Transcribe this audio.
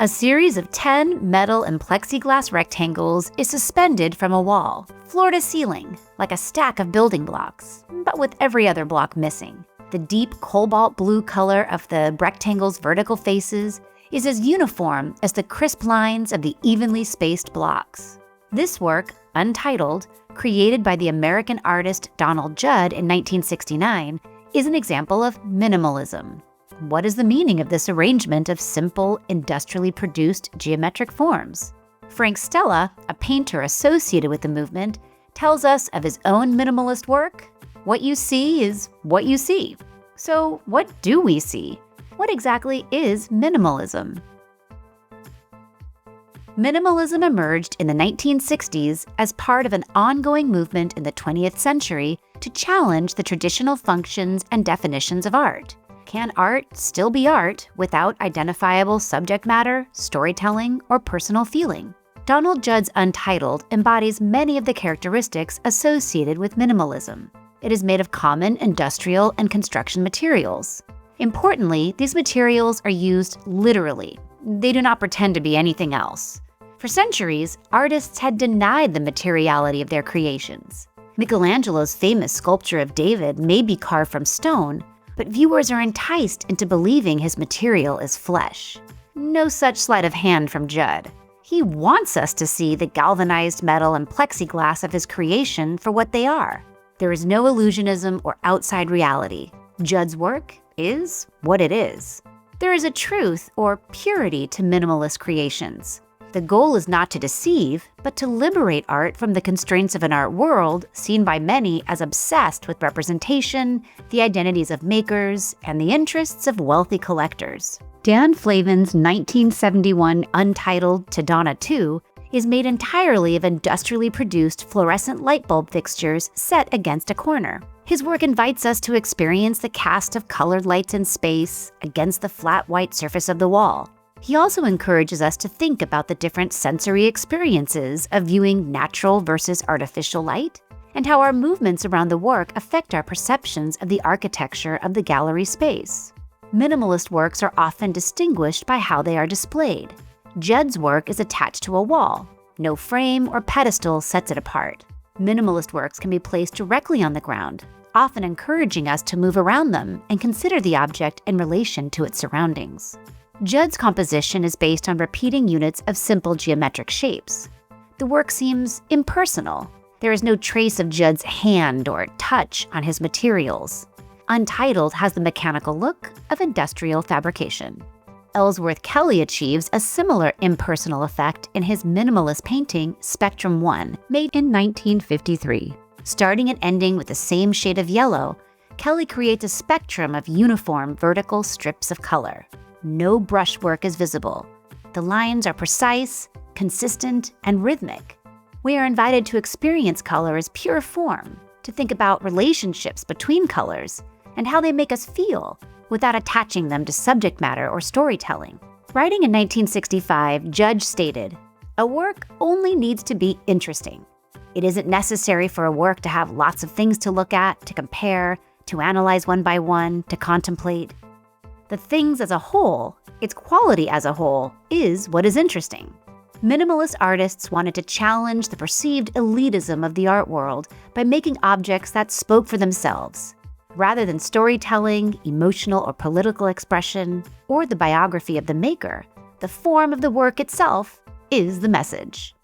A series of 10 metal and plexiglass rectangles is suspended from a wall, floor to ceiling, like a stack of building blocks, but with every other block missing. The deep cobalt blue color of the rectangle's vertical faces is as uniform as the crisp lines of the evenly spaced blocks. This work, untitled, created by the American artist Donald Judd in 1969, is an example of minimalism. What is the meaning of this arrangement of simple, industrially produced geometric forms? Frank Stella, a painter associated with the movement, tells us of his own minimalist work, "What you see is what you see." So what do we see? What exactly is minimalism? Minimalism emerged in the 1960s as part of an ongoing movement in the 20th century to challenge the traditional functions and definitions of art. Can art still be art without identifiable subject matter, storytelling, or personal feeling? Donald Judd's Untitled embodies many of the characteristics associated with minimalism. It is made of common industrial and construction materials. Importantly, these materials are used literally. They do not pretend to be anything else. For centuries, artists had denied the materiality of their creations. Michelangelo's famous sculpture of David may be carved from stone, but viewers are enticed into believing his material is flesh. No such sleight of hand from Judd. He wants us to see the galvanized metal and plexiglass of his creation for what they are. There is no illusionism or outside reality. Judd's work is what it is. There is a truth or purity to minimalist creations. The goal is not to deceive, but to liberate art from the constraints of an art world seen by many as obsessed with representation, the identities of makers, and the interests of wealthy collectors. Dan Flavin's 1971 Untitled To Donna 2 is made entirely of industrially produced fluorescent light bulb fixtures set against a corner. His work invites us to experience the cast of colored lights in space against the flat white surface of the wall. He also encourages us to think about the different sensory experiences of viewing natural versus artificial light, and how our movements around the work affect our perceptions of the architecture of the gallery space. Minimalist works are often distinguished by how they are displayed. Judd's work is attached to a wall. No frame or pedestal sets it apart. Minimalist works can be placed directly on the ground, often encouraging us to move around them and consider the object in relation to its surroundings. Judd's composition is based on repeating units of simple geometric shapes. The work seems impersonal. There is no trace of Judd's hand or touch on his materials. Untitled has the mechanical look of industrial fabrication. Ellsworth Kelly achieves a similar impersonal effect in his minimalist painting Spectrum 1, made in 1953. Starting and ending with the same shade of yellow, Kelly creates a spectrum of uniform vertical strips of color. No brushwork is visible. The lines are precise, consistent, and rhythmic. We are invited to experience color as pure form, to think about relationships between colors, and how they make us feel, without attaching them to subject matter or storytelling. Writing in 1965, Judd stated, "A work only needs to be interesting. It isn't necessary for a work to have lots of things to look at, to compare, to analyze one by one, to contemplate. The things as a whole, its quality as a whole, is what is interesting." Minimalist artists wanted to challenge the perceived elitism of the art world by making objects that spoke for themselves. Rather than storytelling, emotional or political expression, or the biography of the maker, the form of the work itself is the message.